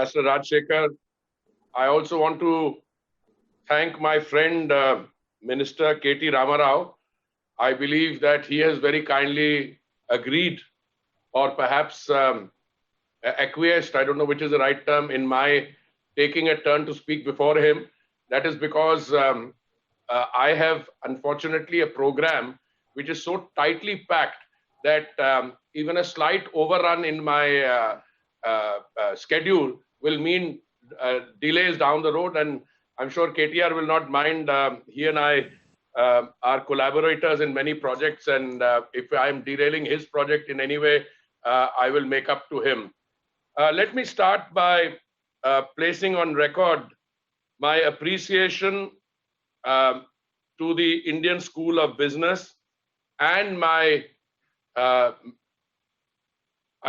Ambassador Rajshekhar. I also want to thank my friend, Minister K.T. Ramarao. I believe that he has very kindly agreed, or perhaps acquiesced, I don't know which is the right term, in my taking a turn to speak before him. That is because I have, unfortunately, a program which is so tightly packed that even a slight overrun in my schedule will mean delays down the road. And I'm sure KTR will not mind. He and I are collaborators in many projects. And if I'm derailing his project in any way, I will make up to him. Let me start by placing on record my appreciation to the Indian School of Business and my, I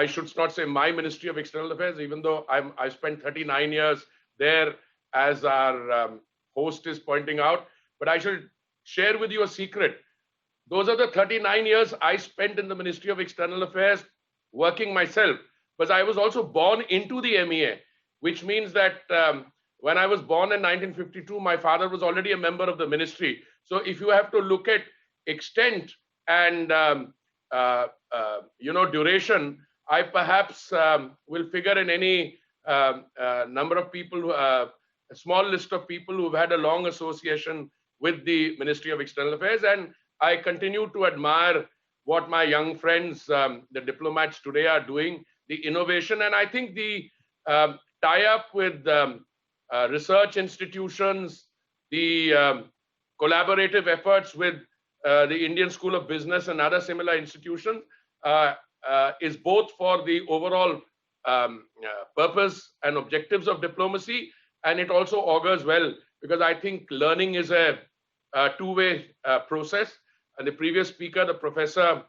should not say my Ministry of External Affairs, even though I spent 39 years there, as our host is pointing out. But I should share with you a secret. Those are the 39 years I spent in the Ministry of External Affairs working myself, because I was also born into the MEA, which means that when I was born in 1952, my father was already a member of the ministry. So if you have to look at extent and duration, I perhaps will figure in any number of people, a small list of people who've had a long association with the Ministry of External Affairs. And I continue to admire what my young friends, the diplomats today, are doing, the innovation. And I think the tie-up with research institutions, the collaborative efforts with the Indian School of Business and other similar institutions is both for the overall purpose and objectives of diplomacy, and it also augurs well, because I think learning is a two-way process. And the previous speaker, the Professor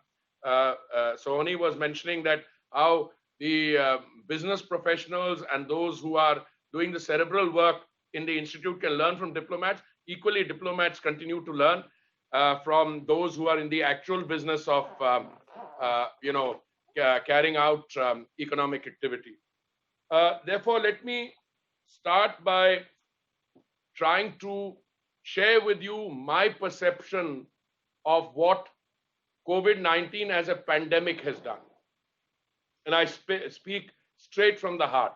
Sohani, was mentioning that how the business professionals and those who are doing the cerebral work in the institute can learn from diplomats. Equally, diplomats continue to learn from those who are in the actual business of, carrying out economic activity. Therefore, let me start by trying to share with you my perception of what COVID-19 as a pandemic has done. And I speak straight from the heart.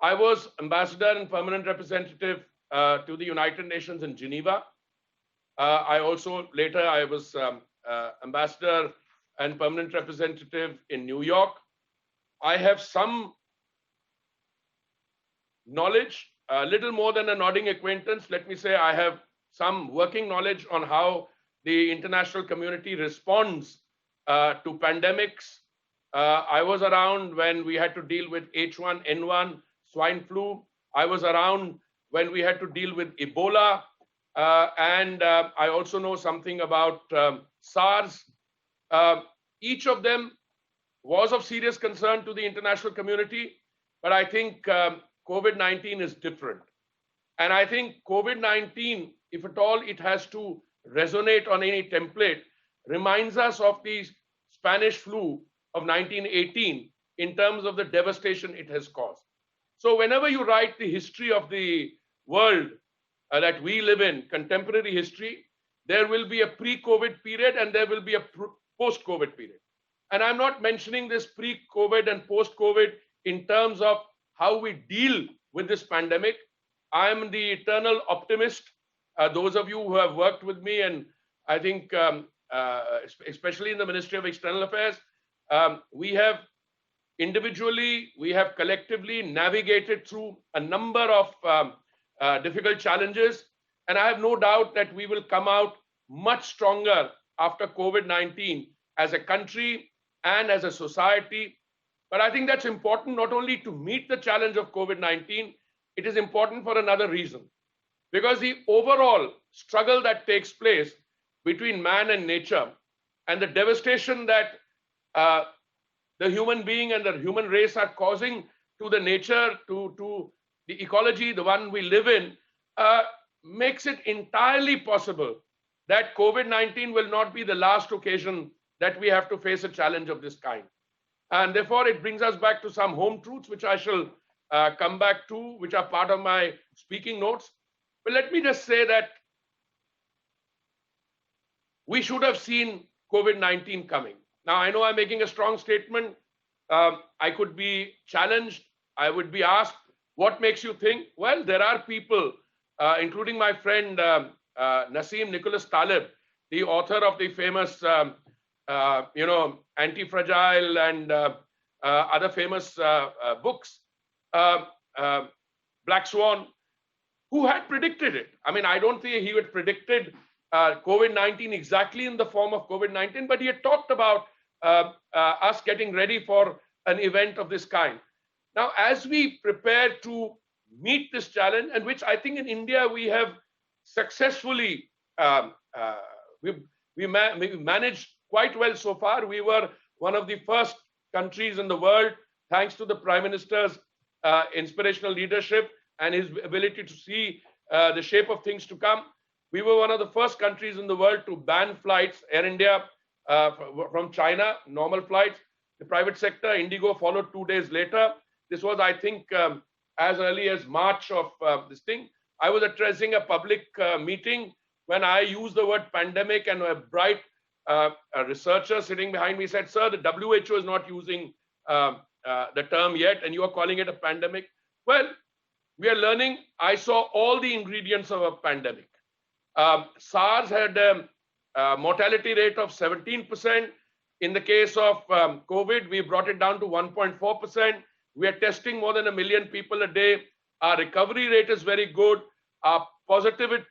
I was ambassador and permanent representative to the United Nations in Geneva. I also later I was ambassador and permanent representative in New York. I have some knowledge, a little more than a nodding acquaintance. Let me say I have some working knowledge on how the international community responds to pandemics. I was around when we had to deal with H1N1, swine flu. I was around when we had to deal with Ebola. And I also know something about SARS. Each of them was of serious concern to the international community, but I think COVID-19 is different. And I think COVID-19, if at all it has to resonate on any template, reminds us of the Spanish flu of 1918 in terms of the devastation it has caused. So whenever you write the history of the world that we live in, contemporary history, there will be a pre-COVID period and there will be a post-COVID period. And I'm not mentioning this pre-COVID and post-COVID in terms of how we deal with this pandemic. I'm the eternal optimist. Those of you who have worked with me, and I think especially in the Ministry of External Affairs, we have individually, we have collectively navigated through a number of difficult challenges. And I have no doubt that we will come out much stronger after COVID-19 as a country and as a society. But I think that's important not only to meet the challenge of COVID-19, it is important for another reason. Because the overall struggle that takes place between man and nature, and the devastation that the human being and the human race are causing to the nature, to the ecology, the one we live in, makes it entirely possible that COVID-19 will not be the last occasion that we have to face a challenge of this kind. And therefore, it brings us back to some home truths, which I shall come back to, which are part of my speaking notes. But let me just say that we should have seen COVID-19 coming. Now, I know I'm making a strong statement. I could be challenged. I would be asked, what makes you think? Well, there are people, including my friend Nassim Nicholas Taleb, the author of the famous, Anti-Fragile and other famous books, Black Swan, who had predicted it. I mean, I don't think he had predicted COVID-19 exactly in the form of COVID-19, but he had talked about us getting ready for an event of this kind. Now, as we prepare to meet this challenge, and which I think in India we have successfully we managed quite well so far. We were one of the first countries in the world, thanks to the Prime Minister's inspirational leadership and his ability to see the shape of things to come. We were one of the first countries in the world to ban flights, Air India from China, normal flights. The private sector, Indigo, followed 2 days later. This was, I think, as early as March of this thing. I was addressing a public meeting when I used the word pandemic, and a bright researcher sitting behind me said, "Sir, the WHO is not using the term yet, and you are calling it a pandemic." Well, we are learning. I saw all the ingredients of a pandemic. SARS had a mortality rate of 17%. In the case of COVID, we brought it down to 1.4%. We are testing more than 1 million people a day. Our recovery rate is very good. Our positive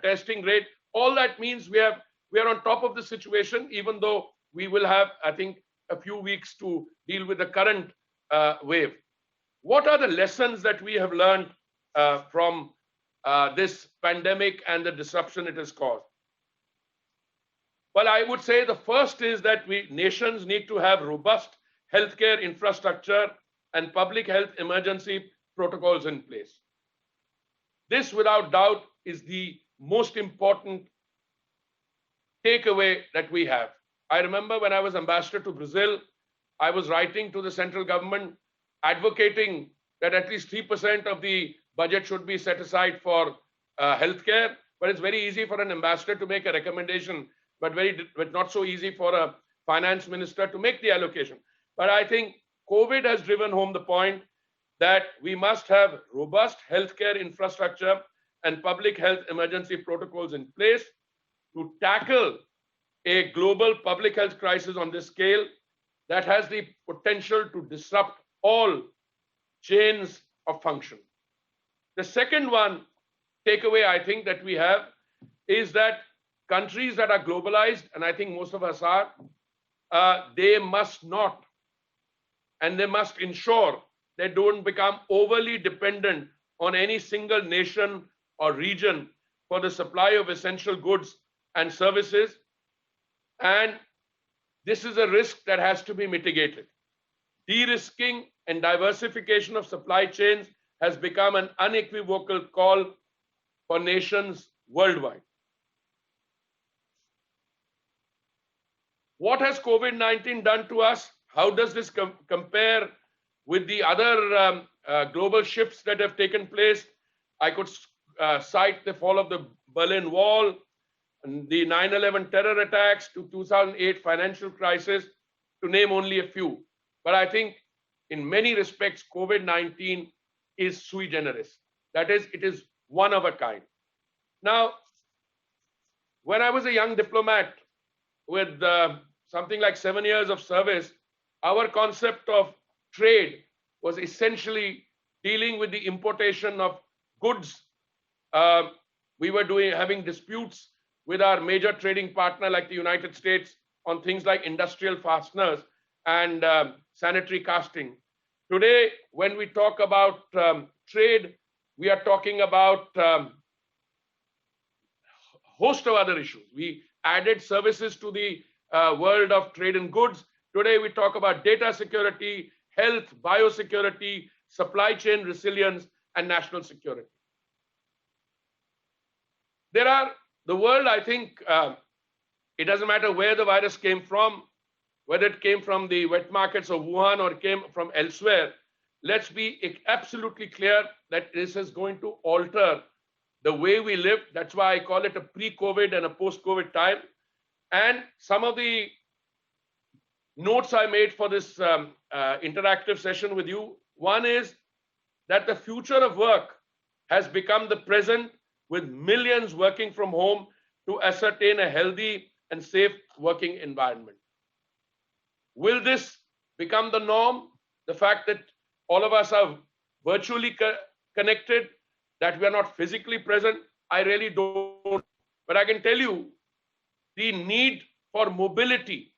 testing rate, all that means we are on top of the situation, even though we will have, I think, a few weeks to deal with the current wave. What are the lessons that we have learned from this pandemic and the disruption it has caused? Well, I would say the first is that nations need to have robust healthcare infrastructure and public health emergency protocols in place. This, without doubt, is the most important takeaway that we have. I remember when I was ambassador to Brazil, I was writing to the central government advocating that at least 3% of the budget should be set aside for healthcare. But it's very easy for an ambassador to make a recommendation, but not so easy for a finance minister to make the allocation. But I think COVID has driven home the point that we must have robust healthcare infrastructure and public health emergency protocols in place to tackle a global public health crisis on this scale that has the potential to disrupt all chains of function. The second takeaway I think that we have is that countries that are globalized, and I think most of us are, they must not, and they must ensure they don't become overly dependent on any single nation or region for the supply of essential goods and services. And this is a risk that has to be mitigated. De-risking and diversification of supply chains has become an unequivocal call for nations worldwide. What has COVID-19 done to us? How does this compare with the other global shifts that have taken place? I could cite the fall of the Berlin Wall, and the 9/11 terror attacks, to 2008 financial crisis, to name only a few. But I think in many respects, COVID-19 is sui generis. That is, it is one of a kind. Now, when I was a young diplomat with something like 7 years of service, our concept of trade was essentially dealing with the importation of goods. We were having disputes with our major trading partner like the United States on things like industrial fasteners and sanitary casting. Today, when we talk about trade, we are talking about a host of other issues. We added services to the world of trade and goods. Today, we talk about data security, health, biosecurity, supply chain resilience, and national security. The world, I think, it doesn't matter where the virus came from, whether it came from the wet markets of Wuhan or it came from elsewhere, let's be absolutely clear that this is going to alter the way we live. That's why I call it a pre-COVID and a post-COVID time. And some of the notes I made for this interactive session with you. One is that the future of work has become the present, with millions working from home to ascertain a healthy and safe working environment. Will this become the norm? The fact that all of us are virtually connected, that we are not physically present, I really don't. But I can tell you, the need for mobility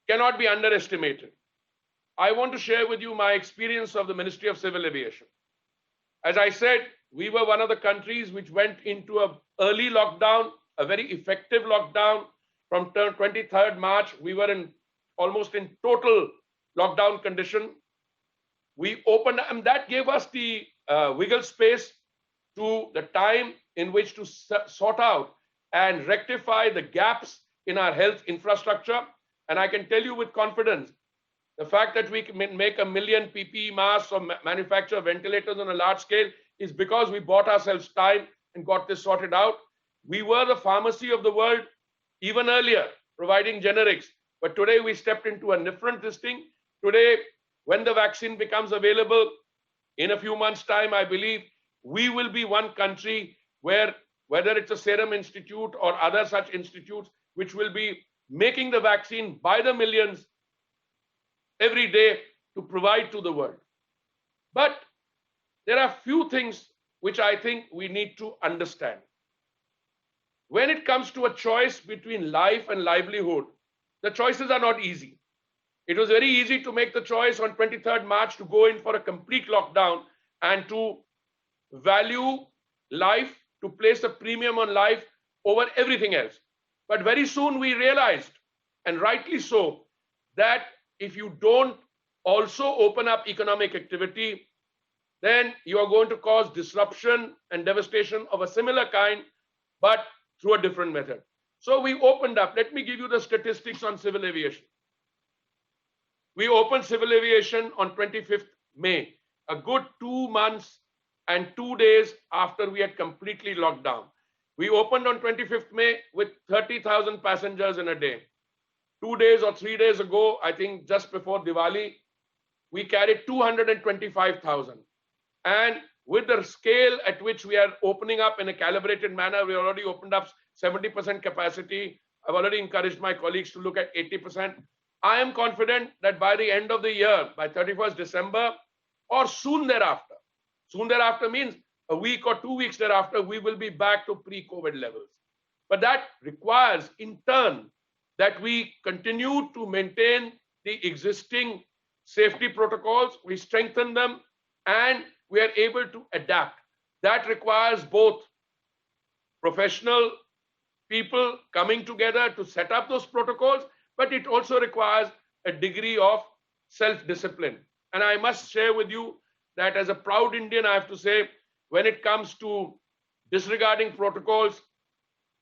cannot be underestimated. I want to share with you my experience of the Ministry of Civil Aviation. As I said, we were one of the countries which went into an early lockdown, a very effective lockdown. From 23rd March, we were almost in total lockdown condition. We opened, and that gave us the wiggle space to the time in which to sort out and rectify the gaps in our health infrastructure. And I can tell you with confidence, the fact that we can make 1 million PPE masks or manufacture ventilators on a large scale is because we bought ourselves time and got this sorted out. We were the pharmacy of the world even earlier, providing generics. But today we stepped into a different thing. Today, when the vaccine becomes available in a few months' time, I believe we will be one country where, whether it's a Serum Institute or other such institutes, which will be making the vaccine by the millions every day to provide to the world. But there are few things which I think we need to understand. When it comes to a choice between life and livelihood, the choices are not easy. It was very easy to make the choice on 23rd March to go in for a complete lockdown and to value life, to place a premium on life over everything else. But very soon we realized, and rightly so, that if you don't also open up economic activity, then you are going to cause disruption and devastation of a similar kind, but through a different method. So we opened up. Let me give you the statistics on civil aviation. We opened civil aviation on 25th May, a good 2 months and 2 days after we had completely locked down. We opened on 25th May with 30,000 passengers in a day. 2 days or 3 days ago, I think just before Diwali, we carried 225,000. And with the scale at which we are opening up in a calibrated manner, we already opened up 70% capacity. I've already encouraged my colleagues to look at 80%. I am confident that by the end of the year, by 31st December, or soon thereafter means a week or 2 weeks thereafter, we will be back to pre-COVID levels. But that requires, in turn, that we continue to maintain the existing safety protocols, we strengthen them, and we are able to adapt. That requires both professional people coming together to set up those protocols, but it also requires a degree of self-discipline. And I must share with you that as a proud Indian, I have to say, when it comes to disregarding protocols,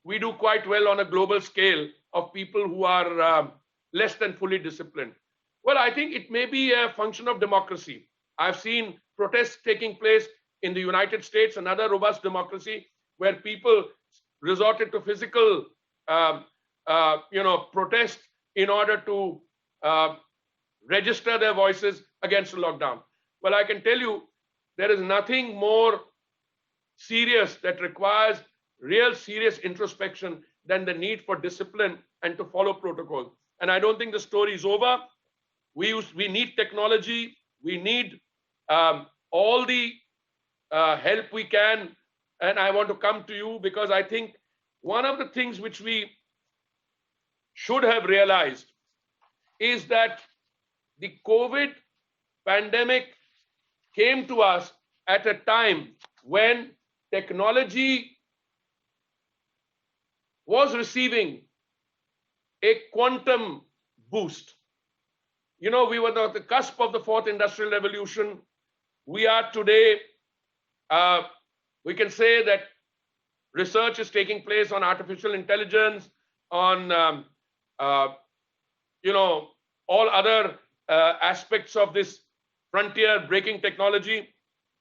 we do quite well on a global scale of people who are less than fully disciplined. Well, I think it may be a function of democracy. I've seen protests taking place in the United States, another robust democracy, where people resorted to physical, protest in order to register their voices against the lockdown. Well, I can tell you, there is nothing more serious that requires real serious introspection than the need for discipline and to follow protocol. And I don't think the story is over. We need technology. We need all the help we can. And I want to come to you because I think one of the things which we should have realized is that the COVID pandemic came to us at a time when technology was receiving a quantum boost. You know, we were at the cusp of the fourth industrial revolution. We are today, we can say that research is taking place on artificial intelligence, on, all other aspects of this frontier breaking technology,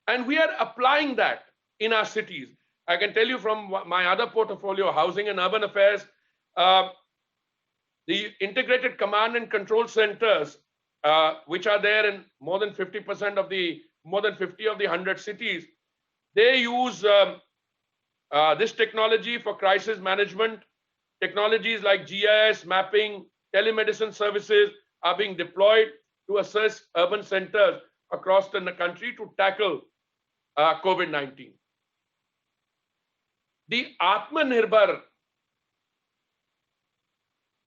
and we are applying that in our cities. I can tell you from my other portfolio, housing and urban affairs, uh, the integrated command and control centers, which are there in more than 50% of the more than 50 of the 100 cities, they use this technology for crisis management. Technologies like GIS mapping, telemedicine services are being deployed to assess urban centers across the country to tackle COVID-19. The Atmanirbhar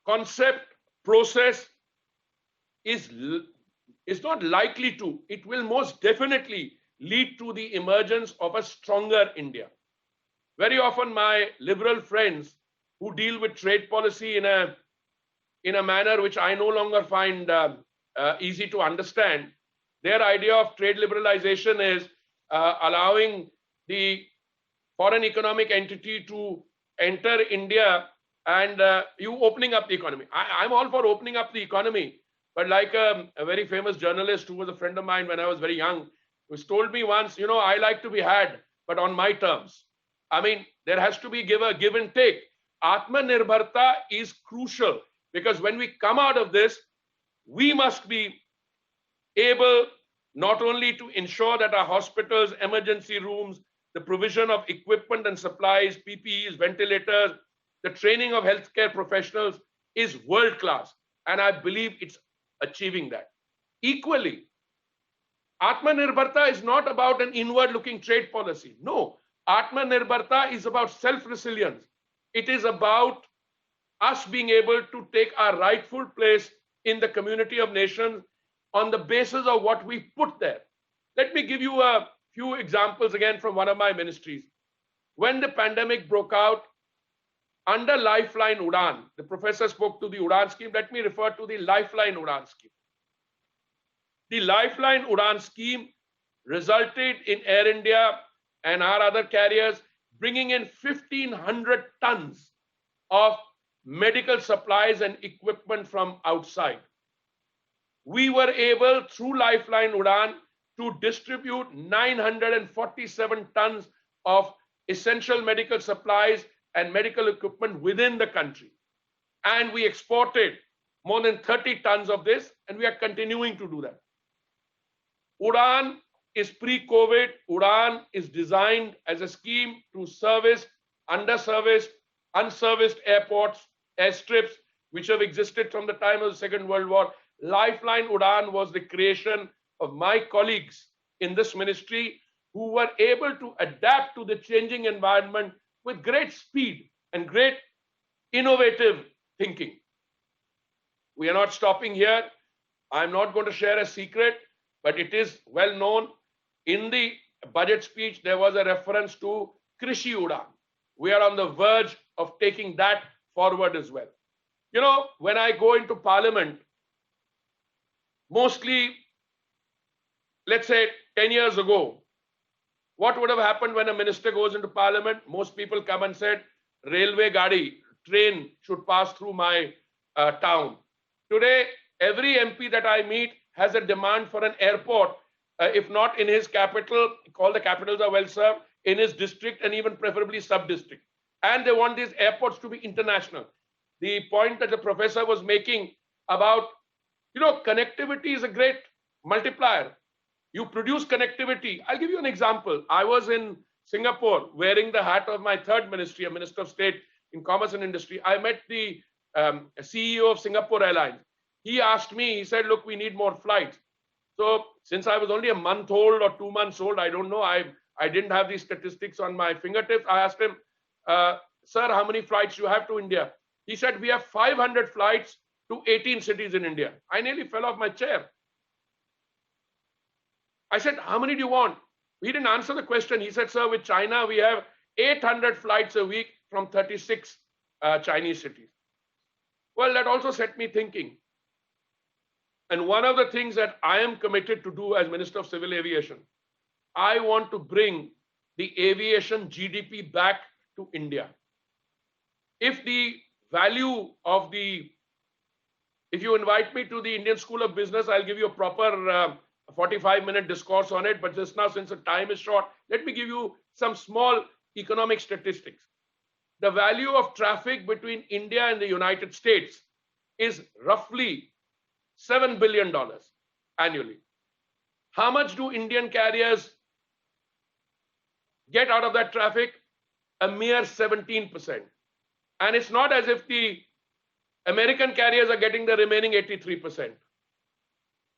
concept, process is not likely to, it will most definitely lead to the emergence of a stronger India. Very often my liberal friends who deal with trade policy in a manner which I no longer find easy to understand, their idea of trade liberalization is allowing the foreign economic entity to enter India and you opening up the economy. I'm all for opening up the economy, but like a very famous journalist who was a friend of mine when I was very young, who told me once, I like to be had, but on my terms. I mean, there has to be give and take. Atmanirbharta is crucial because when we come out of this, we must be able not only to ensure that our hospitals, emergency rooms, the provision of equipment and supplies, PPEs, ventilators, the training of healthcare professionals is world class. And I believe it's achieving that. Equally, Atmanirbharta is not about an inward looking trade policy. No, Atmanirbharta is about self-resilience. It is about us being able to take our rightful place in the community of nations on the basis of what we put there. Let me give you a few examples again from one of my ministries. When the pandemic broke out, under Lifeline Udan, the professor spoke to the Udan scheme. Let me refer to the Lifeline Udan scheme. The Lifeline Udan scheme resulted in Air India and our other carriers bringing in 1,500 tons of medical supplies and equipment from outside. We were able, through Lifeline Udan, to distribute 947 tons of essential medical supplies and medical equipment within the country. And we exported more than 30 tons of this, and we are continuing to do that. Udan is pre-COVID. Udan is designed as a scheme to service underserviced, unserviced airports, airstrips, which have existed from the time of the Second World War. Lifeline Udan was the creation of my colleagues in this ministry who were able to adapt to the changing environment with great speed and great innovative thinking. We are not stopping here. I'm not going to share a secret, but it is well known. In the budget speech, there was a reference to Krishi Udan. We are on the verge of taking that forward as well. When I go into parliament, mostly, let's say 10 years ago, what would have happened when a minister goes into parliament? Most people come and said, railway gadi, train should pass through my town. Today, every MP that I meet has a demand for an airport, if not in his capital, all the capitals are well served, in his district and even preferably sub-district. And they want these airports to be international. The point that the professor was making about, connectivity is a great multiplier. You produce connectivity. I'll give you an example. I was in Singapore wearing the hat of my third ministry, a Minister of State in Commerce and Industry. I met the CEO of Singapore Airlines. He asked me, he said, look, we need more flights. So since I was only a month old or 2 months old, I don't know, I didn't have these statistics on my fingertips. I asked him, sir, how many flights do you have to India? He said, we have 500 flights to 18 cities in India. I nearly fell off my chair. I said, how many do you want? He didn't answer the question. He said, sir, with China, we have 800 flights a week from 36 Chinese cities. Well, that also set me thinking. And one of the things that I am committed to do as Minister of Civil Aviation, I want to bring the aviation GDP back to India. If the value of the If you invite me to the Indian School of Business, I'll give you a proper 45-minute discourse on it. But just now, since the time is short, let me give you some small economic statistics. The value of traffic between India and the United States is roughly $7 billion annually. How much do Indian carriers get out of that traffic? A mere 17%. And it's not as if the American carriers are getting the remaining 83%.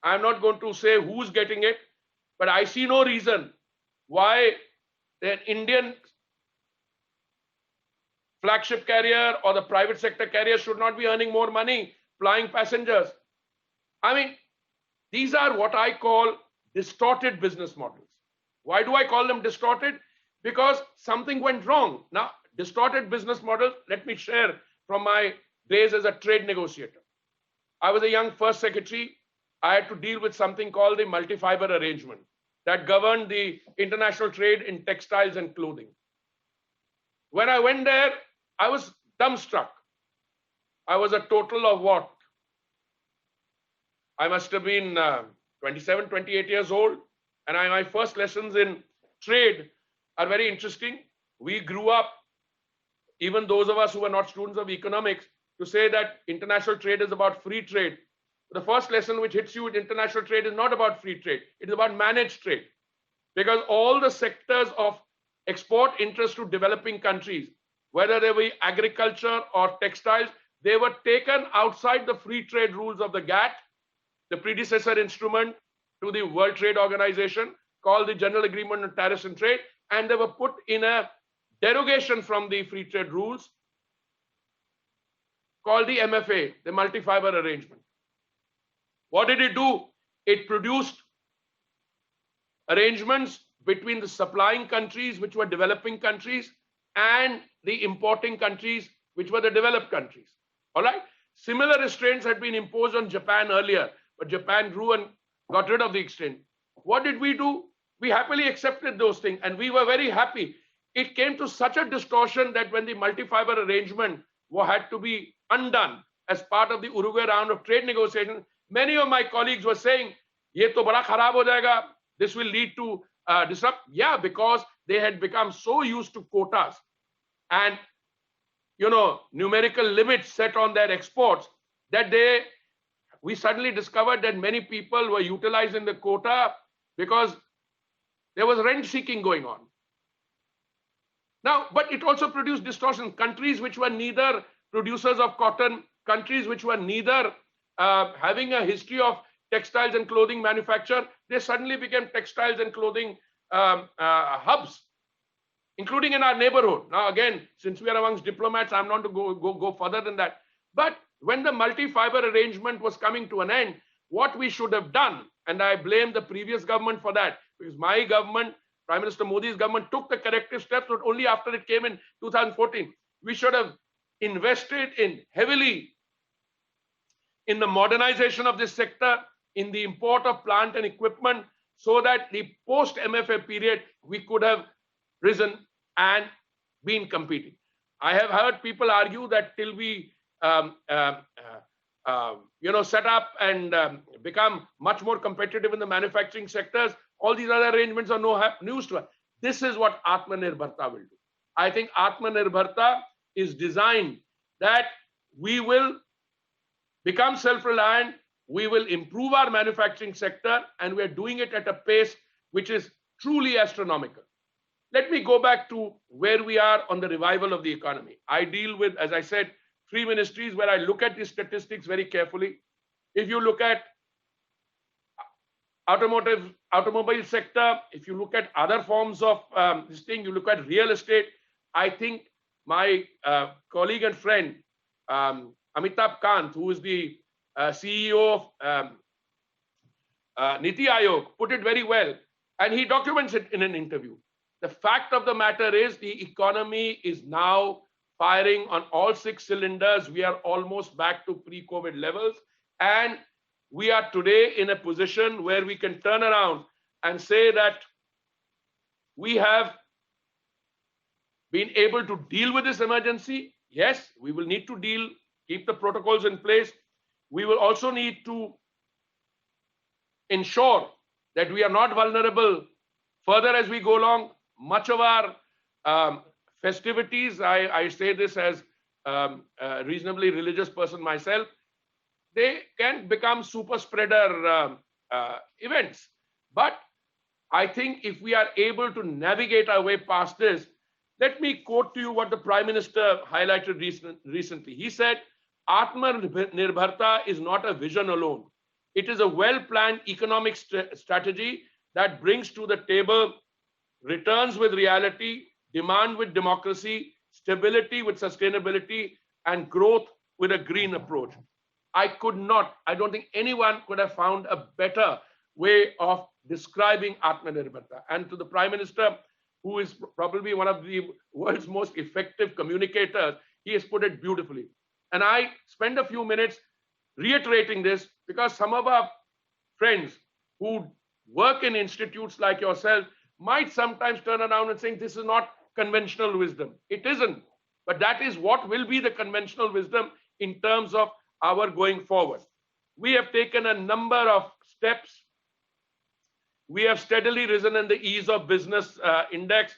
I'm not going to say who's getting it, but I see no reason why an Indian flagship carrier or the private sector carrier should not be earning more money flying passengers. I mean, these are what I call distorted business models. Why do I call them distorted? Because something went wrong. Now, distorted business models, let me share from my days as a trade negotiator. I was a young first secretary. I had to deal with something called the MultiFiber Arrangement that governed the international trade in textiles and clothing. When I went there, I was dumbstruck. I was a total of what? I must have been 27, 28 years old. And my first lessons in trade are very interesting. We grew up, even those of us who were not students of economics, to say that international trade is about free trade. The first lesson which hits you with international trade is not about free trade. It is about managed trade. Because all the sectors of export interest to developing countries, whether they be agriculture or textiles, they were taken outside the free trade rules of the GATT, the predecessor instrument to the World Trade Organization, called the General Agreement on Tariffs and Trade, and they were put in a derogation from the free trade rules called the MFA, the MultiFiber Arrangement. What did it do? It produced arrangements between the supplying countries, which were developing countries, and the importing countries, which were the developed countries. All right? Similar restraints had been imposed on Japan earlier, but Japan grew and got rid of the restraint. What did we do? We happily accepted those things, and we were very happy. It came to such a distortion that when the MultiFiber Arrangement had to be undone as part of the Uruguay round of trade negotiations, many of my colleagues were saying, "Ye to bada kharab ho jayega. This will lead to disrupt." Yeah, because they had become so used to quotas and numerical limits set on their exports that we suddenly discovered that many people were utilizing the quota because there was rent seeking going on. Now, but it also produced distortion. Countries which were neither producers of cotton, countries which were neither having a history of textiles and clothing manufacture, they suddenly became textiles and clothing hubs, including in our neighborhood. Now, again, since we are amongst diplomats, I'm not to go further than that. But when the MultiFiber Arrangement was coming to an end, what we should have done, and I blame the previous government for that, because my government, Prime Minister Modi's government, took the corrective steps, but only after it came in 2014. We should have invested heavily in the modernization of this sector, in the import of plant and equipment, so that the post-MFA period, we could have risen and been competing. I have heard people argue that till we set up and become much more competitive in the manufacturing sectors, all these other arrangements are no news to us. This is what Atmanirbharta will do. I think Atmanirbharta is designed that we will become self-reliant, we will improve our manufacturing sector, and we're doing it at a pace which is truly astronomical. Let me go back to where we are on the revival of the economy. I deal with, as I said, 3 ministries where I look at these statistics very carefully. If you look at automobile sector, if you look at other forms of this thing, you look at real estate, I think my colleague and friend, Amitabh Kant, who is the CEO of Niti Aayog, put it very well. And he documents it in an interview. The fact of the matter is the economy is now firing on all 6 cylinders. We are almost back to pre-COVID levels. And we are today in a position where we can turn around and say that we have been able to deal with this emergency. Yes, we will need to keep the protocols in place. We will also need to ensure that we are not vulnerable further as we go along. Much of our festivities, I say this as a reasonably religious person myself, they can become super spreader events. But I think if we are able to navigate our way past this, let me quote to you what the Prime Minister highlighted recently. He said, Atmanirbharta is not a vision alone. It is a well-planned economic strategy that brings to the table returns with reality, demand with democracy, stability with sustainability, and growth with a green approach. I don't think anyone could have found a better way of describing Atmanirbharta. And to the Prime Minister, who is probably one of the world's most effective communicators, he has put it beautifully. And I spend a few minutes reiterating this because some of our friends who work in institutes like yourself might sometimes turn around and say, this is not conventional wisdom. It isn't. But that is what will be the conventional wisdom in terms of our going forward. We have taken a number of steps. We have steadily risen in the ease of business index.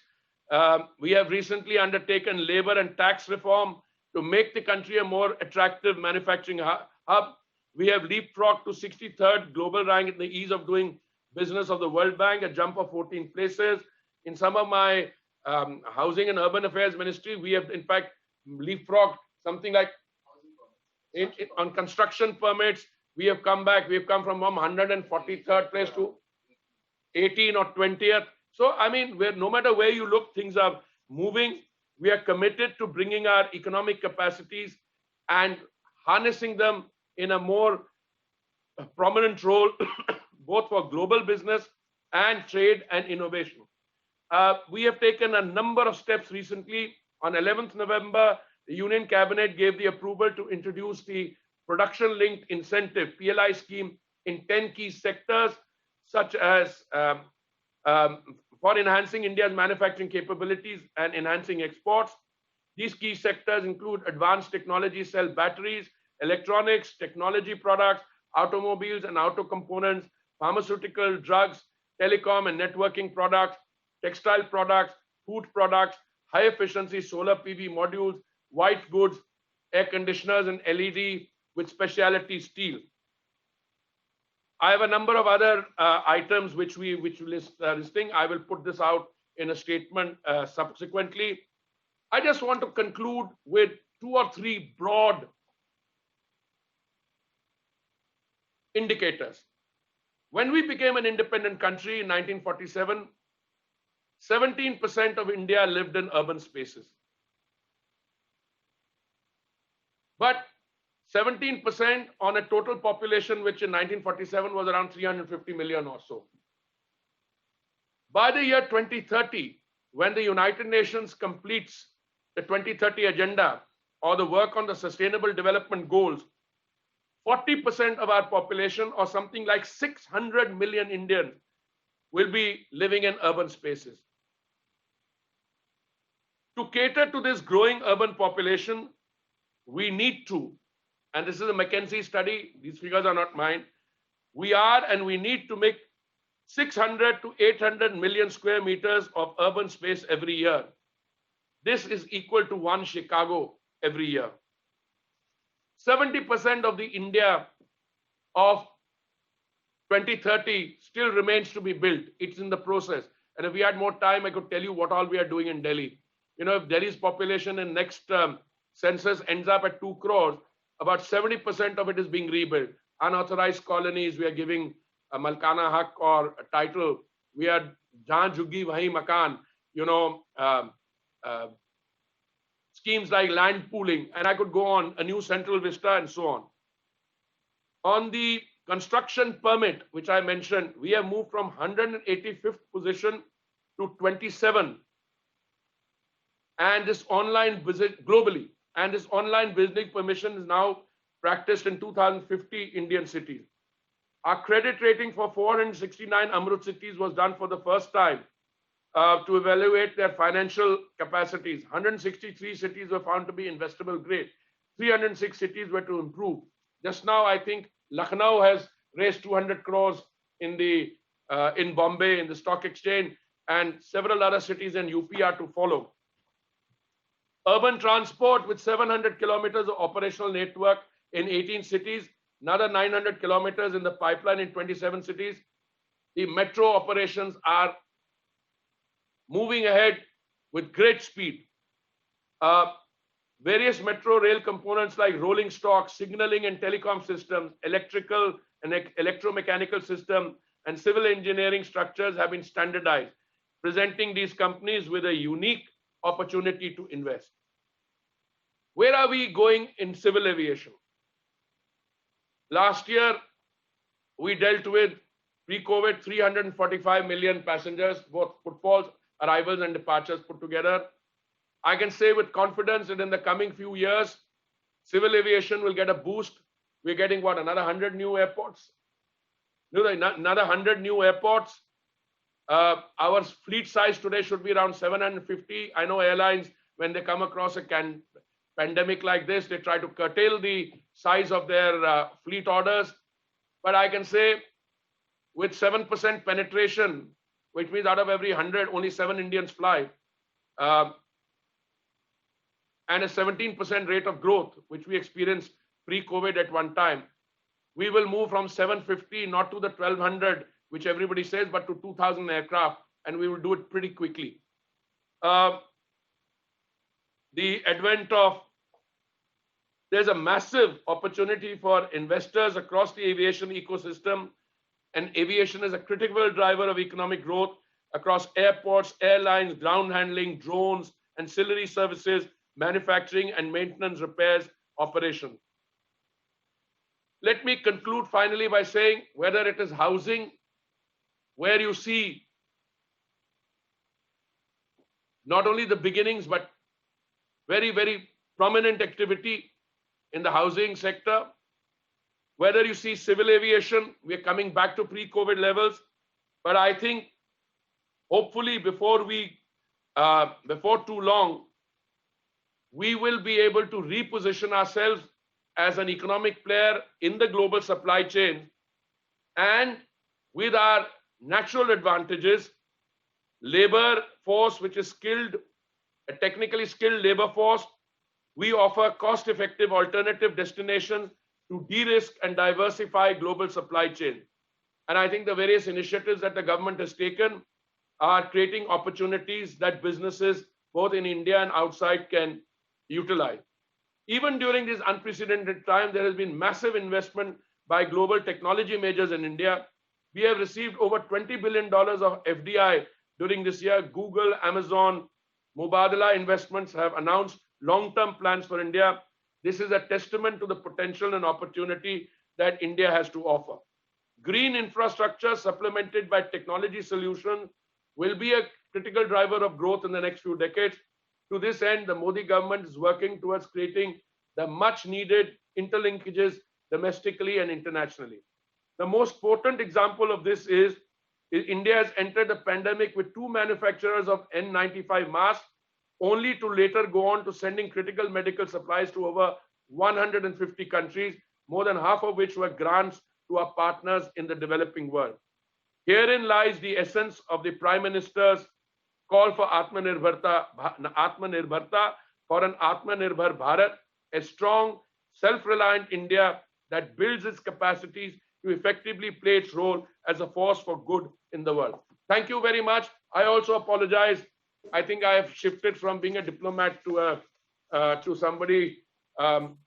We have recently undertaken labor and tax reform to make the country a more attractive manufacturing hub. We have leapfrogged to 63rd global rank in the ease of doing business of the World Bank, a jump of 14 places. In some of my housing and urban affairs ministry, we have in fact leapfrogged something like on construction permits. We have come back. We have come from 143rd place to 18 or 20th. So, I mean, no matter where you look, things are moving. We are committed to bringing our economic capacities and harnessing them in a more prominent role, both for global business and trade and innovation. We have taken a number of steps recently. On 11th November, the Union Cabinet gave the approval to introduce the production-linked incentive PLI scheme in 10 key sectors, such as for enhancing India's manufacturing capabilities and enhancing exports. These key sectors include advanced technology cell batteries, electronics, technology products, automobiles and auto components, pharmaceutical, drugs, telecom and networking products, textile products, food products, high efficiency solar PV modules, white goods, air conditioners and LED with specialty steel. I have a number of other items which listing. I will put this out in a statement subsequently. I just want to conclude with 2 or 3 broad indicators. When we became an independent country in 1947, 17% of India lived in urban spaces. But 17% on a total population, which in 1947 was around 350 million or so. By the year 2030, when the United Nations completes the 2030 agenda or the work on the Sustainable Development Goals, 40% of our population, or something like 600 million Indians, will be living in urban spaces. To cater to this growing urban population, we need to, and this is a McKinsey study, these figures are not mine, we need to make 600 to 800 million square meters of urban space every year. This is equal to 1 Chicago every year. 70% of the India of 2030 still remains to be built. It's in the process. And if we had more time, I could tell you what all we are doing in Delhi. You know, if Delhi's population in next census ends up at 2 crores, about 70% of it is being rebuilt. Unauthorized colonies, we are giving a Malkana Haq or a title. We are Jahan Juggi Wahi Makan, you know, schemes like land pooling, and I could go on, a new Central Vista and so on. On the construction permit, which I mentioned, we have moved from 185th position to 27. And this online visit globally, and this online building permission is now practiced in 2,050 Indian cities. Our credit rating for 469 Amrut cities was done for the first time to evaluate their financial capacities. 163 cities were found to be investable grade. 306 cities were to improve. Just now, I think Lucknow has raised 200 crores in Bombay, in the stock exchange, and several other cities in UP are to follow. Urban transport with 700 kilometers of operational network in 18 cities, another 900 kilometers in the pipeline in 27 cities. The metro operations are moving ahead with great speed. Various metro rail components like rolling stock, signaling and telecom systems, electrical and electromechanical system, and civil engineering structures have been standardized, presenting these companies with a unique opportunity to invest. Where are we going in civil aviation? Last year, we dealt with pre-COVID 345 million passengers, both footfalls, arrivals and departures put together. I can say with confidence that in the coming few years, civil aviation will get a boost. We're getting what, another 100 new airports? Another 100 new airports. Our fleet size today should be around 750. I know airlines, when they come across a pandemic like this, they try to curtail the size of their fleet orders. But I can say with 7% penetration, which means out of every 100, only 7 Indians fly, and a 17% rate of growth, which we experienced pre-COVID at one time, we will move from 750, not to the 1200, which everybody says, but to 2000 aircraft, and we will do it pretty quickly. The advent of, there's a massive opportunity for investors across the aviation ecosystem, and aviation is a critical driver of economic growth across airports, airlines, ground handling, drones, ancillary services, manufacturing and maintenance, repairs, operations. Let me conclude finally by saying, whether it is housing, where you see not only the beginnings, but very, very prominent activity in the housing sector. Whether you see civil aviation, we're coming back to pre-COVID levels. But I think hopefully before too long, we will be able to reposition ourselves as an economic player in the global supply chain, and with our natural advantages, labor force, which is skilled, a technically skilled labor force, we offer cost-effective alternative destinations to de-risk and diversify global supply chain. And I think the various initiatives that the government has taken are creating opportunities that businesses both in India and outside can utilize. Even during this unprecedented time, there has been massive investment by global technology majors in India. We have received over $20 billion of FDI during this year. Google, Amazon, Mubadala Investments have announced long-term plans for India. This is a testament to the potential and opportunity that India has to offer. Green infrastructure supplemented by technology solutions will be a critical driver of growth in the next few decades. To this end, the Modi government is working towards creating the much needed interlinkages domestically and internationally. The most potent example of this is India has entered the pandemic with 2 manufacturers of N95 masks, only to later go on to sending critical medical supplies to over 150 countries, more than half of which were grants to our partners in the developing world. Herein lies the essence of the Prime Minister's call for Atmanirbharta for an Atmanirbhar Bharat, a strong, self-reliant India that builds its capacities to effectively play its role as a force for good in the world. Thank you very much. I also apologize. I think I have shifted from being a diplomat to somebody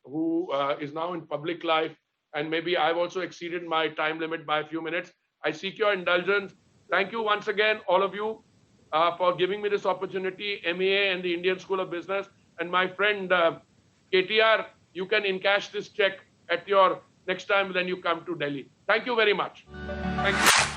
who is now in public life, and maybe I've also exceeded my time limit by a few minutes. I seek your indulgence. Thank you once again, all of you, for giving me this opportunity, MEA and the Indian School of Business. And my friend KTR, you can encash this check at your next time when you come to Delhi. Thank you very much. Thank you.